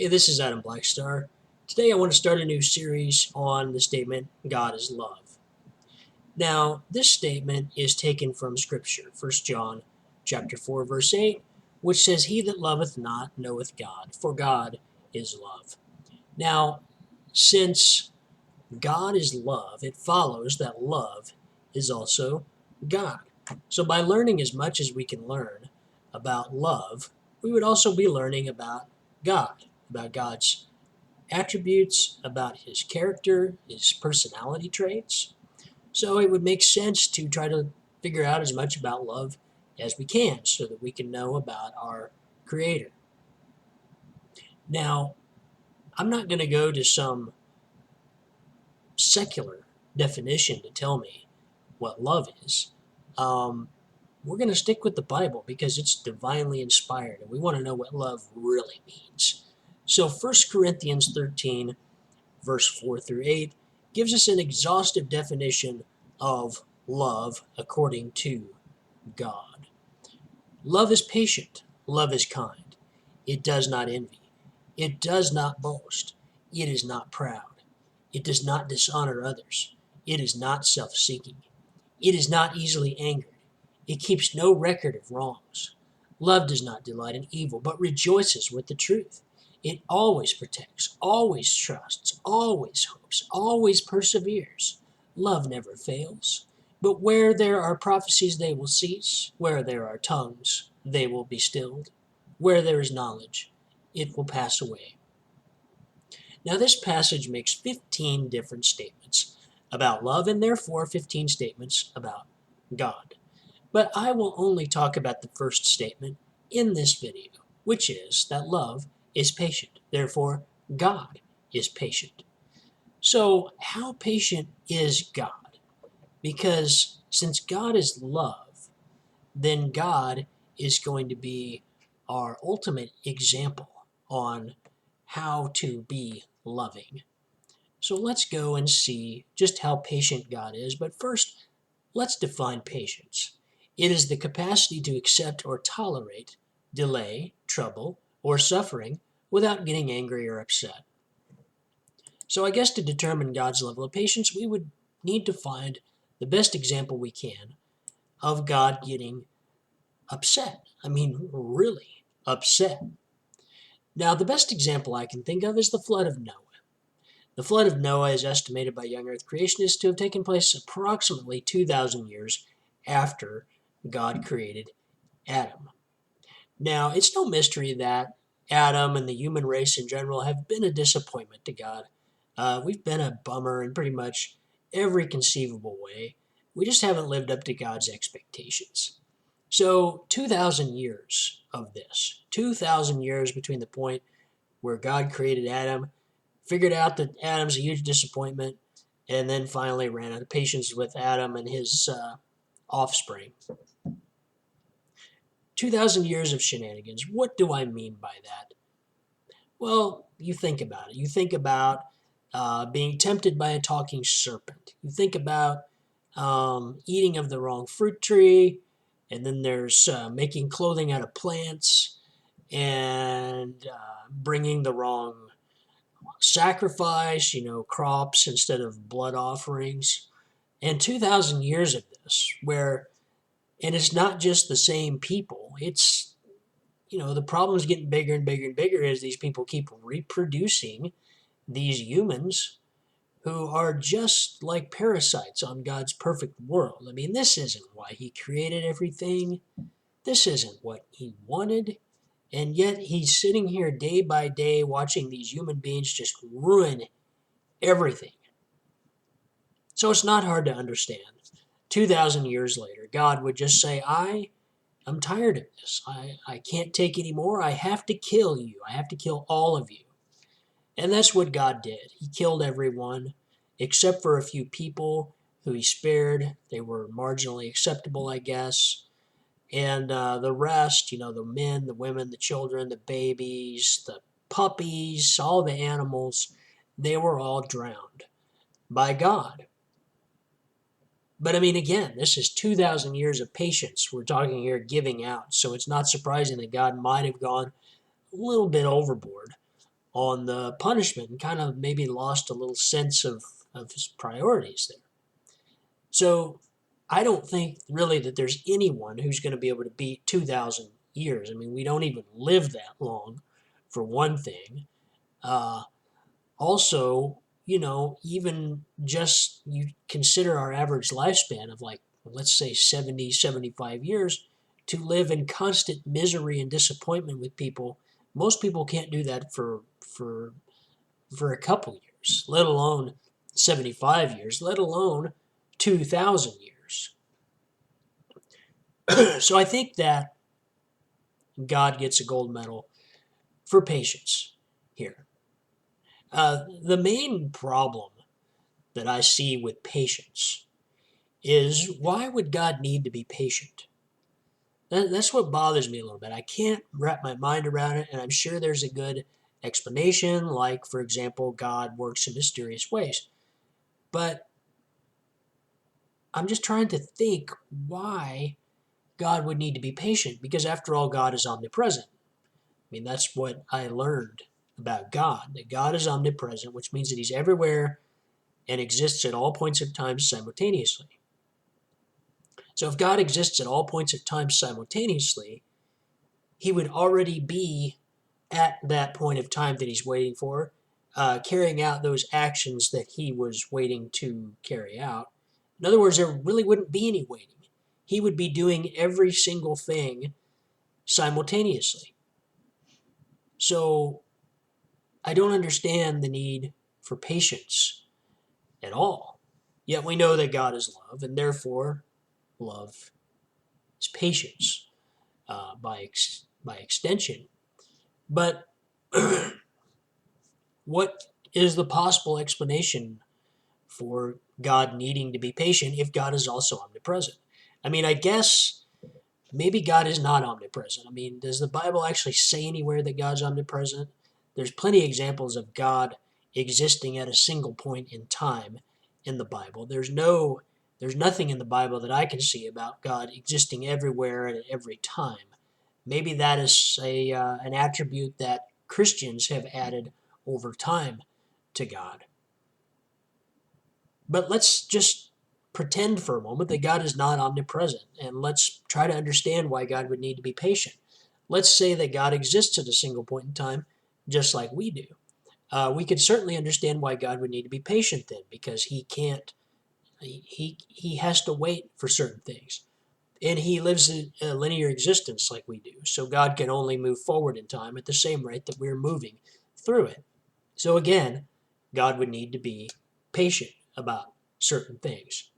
Hey, this is Adam Blackstar. Today I want to start a new series on the statement, God is love. Now, this statement is taken from Scripture, 1 John chapter 4, verse 8, which says, He that loveth not knoweth God, for God is love. Now, since God is love, it follows that love is also God. So by learning as much as we can learn about love, we would also be learning about God, about God's attributes, about his character, his personality traits. So it would make sense to try to figure out as much about love as we can so that we can know about our Creator. Now, I'm not going to go to some secular definition to tell me what love is. We're going to stick with the Bible because it's divinely inspired and we want to know what love really means. So 1 Corinthians 13, verse 4 through 8, gives us an exhaustive definition of love according to God. Love is patient. Love is kind. It does not envy. It does not boast. It is not proud. It does not dishonor others. It is not self-seeking. It is not easily angered. It keeps no record of wrongs. Love does not delight in evil, but rejoices with the truth. It always protects, always trusts, always hopes, always perseveres. Love never fails. But where there are prophecies, they will cease. Where there are tongues, they will be stilled. Where there is knowledge, it will pass away. Now, this passage makes 15 different statements about love and therefore 15 statements about God. But I will only talk about the first statement in this video, which is that love is patient. Therefore, God is patient. So, how patient is God? Because since God is love, then God is going to be our ultimate example on how to be loving. So let's go and see just how patient God is. But first, let's define patience. It is the capacity to accept or tolerate delay, trouble, or suffering without getting angry or upset. So I guess to determine God's level of patience, we would need to find the best example we can of God getting upset. I mean, really upset. Now, the best example I can think of is the flood of Noah. The flood of Noah is estimated by young earth creationists to have taken place approximately 2,000 years after God created Adam. Now, it's no mystery that Adam and the human race in general have been a disappointment to God. We've been a bummer in pretty much every conceivable way. We just haven't lived up to God's expectations. So 2,000 years of this, 2,000 years between the point where God created Adam, figured out that Adam's a huge disappointment, and then finally ran out of patience with Adam and his offspring. 2,000 years of shenanigans. What do I mean by that? Well, you think about it. You think about being tempted by a talking serpent. You think about eating of the wrong fruit tree, and then there's making clothing out of plants, and bringing the wrong sacrifice, crops instead of blood offerings. And 2,000 years of this, and it's not just the same people, it's, the problem's getting bigger and bigger and bigger as these people keep reproducing these humans who are just like parasites on God's perfect world. I mean, this isn't why he created everything. This isn't what he wanted. And yet he's sitting here day by day watching these human beings just ruin everything. So it's not hard to understand. 2,000 years later, God would just say, I'm tired of this. I can't take any more. I have to kill you. I have to kill all of you. And that's what God did. He killed everyone except for a few people who he spared. They were marginally acceptable, I guess. And the rest, the men, the women, the children, the babies, the puppies, all the animals, they were all drowned by God. But I mean, again, this is 2,000 years of patience. We're talking here giving out. So it's not surprising that God might have gone a little bit overboard. on the punishment and kind of maybe lost a little sense of his priorities there. So I don't think really that there's anyone who's going to be able to beat 2,000 years. I mean, we don't even live that long, for one thing. Uh, Also, even just you consider our average lifespan of, like, let's say 70, 75 years, to live in constant misery and disappointment with people. Most people can't do that for a couple years, let alone 75 years, let alone 2,000 years. So I think that God gets a gold medal for patience here. The main problem that I see with patience is, why would God need to be patient? That's what bothers me a little bit. I can't wrap my mind around it, and I'm sure there's a good explanation, like, for example, God works in mysterious ways. But I'm just trying to think why God would need to be patient, because after all, God is omnipresent. I mean, that's what I learned about God, that God is omnipresent, which means that he's everywhere and exists at all points of time simultaneously. So if God exists at all points of time simultaneously, he would already be at that point of time that he's waiting for, carrying out those actions that he was waiting to carry out. In other words, there really wouldn't be any waiting. He would be doing every single thing simultaneously. So I don't understand the need for patience at all. Yet we know that God is love, and therefore love is patience, by extension. But what is the possible explanation for God needing to be patient if God is also omnipresent? I mean, I guess maybe God is not omnipresent. I mean, does the Bible actually say anywhere that God's omnipresent? There's plenty of examples of God existing at a single point in time in the Bible. There's nothing in the Bible that I can see about God existing everywhere and at every time. Maybe that is an attribute that Christians have added over time to God. But let's just pretend for a moment that God is not omnipresent, and let's try to understand why God would need to be patient. Let's say that God exists at a single point in time, just like we do. We could certainly understand why God would need to be patient then, because he can't, he has to wait for certain things. And he lives a linear existence like we do. So God can only move forward in time at the same rate that we're moving through it. So again, God would need to be patient about certain things.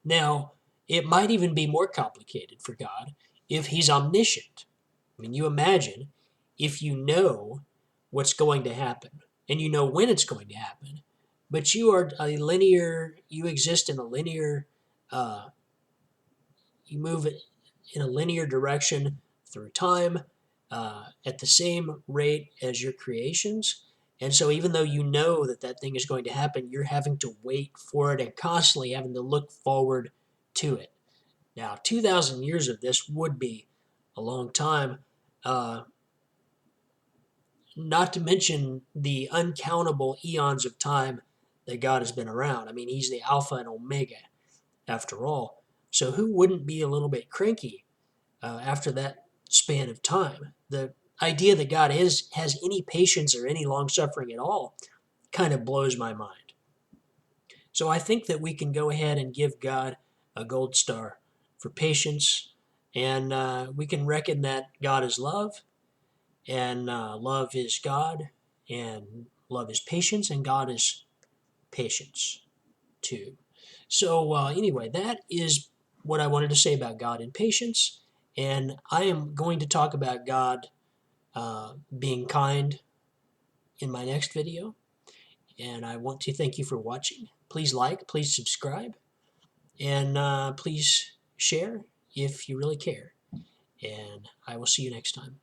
Now, it might even be more complicated for God if he's omniscient. I mean, you imagine if you know what's going to happen and you know when it's going to happen, but you exist in a linear, you move in a linear direction through time, at the same rate as your creations. And so even though you know that that thing is going to happen, you're having to wait for it and constantly having to look forward to it. Now, 2,000 years of this would be a long time, uh, not to mention the uncountable eons of time that God has been around. I mean, he's the Alpha and Omega, after all. So who wouldn't be a little bit cranky after that span of time? The idea that God has any patience or any long suffering at all kind of blows my mind. So I think that we can go ahead and give God a gold star for patience, and we can reckon that God is love, and love is God, and love is patience, and God is patience too. So anyway, that is what I wanted to say about God and patience. And I am going to talk about God being kind in my next video. And I want to thank you for watching. Please like, please subscribe, and please share if you really care. And I will see you next time.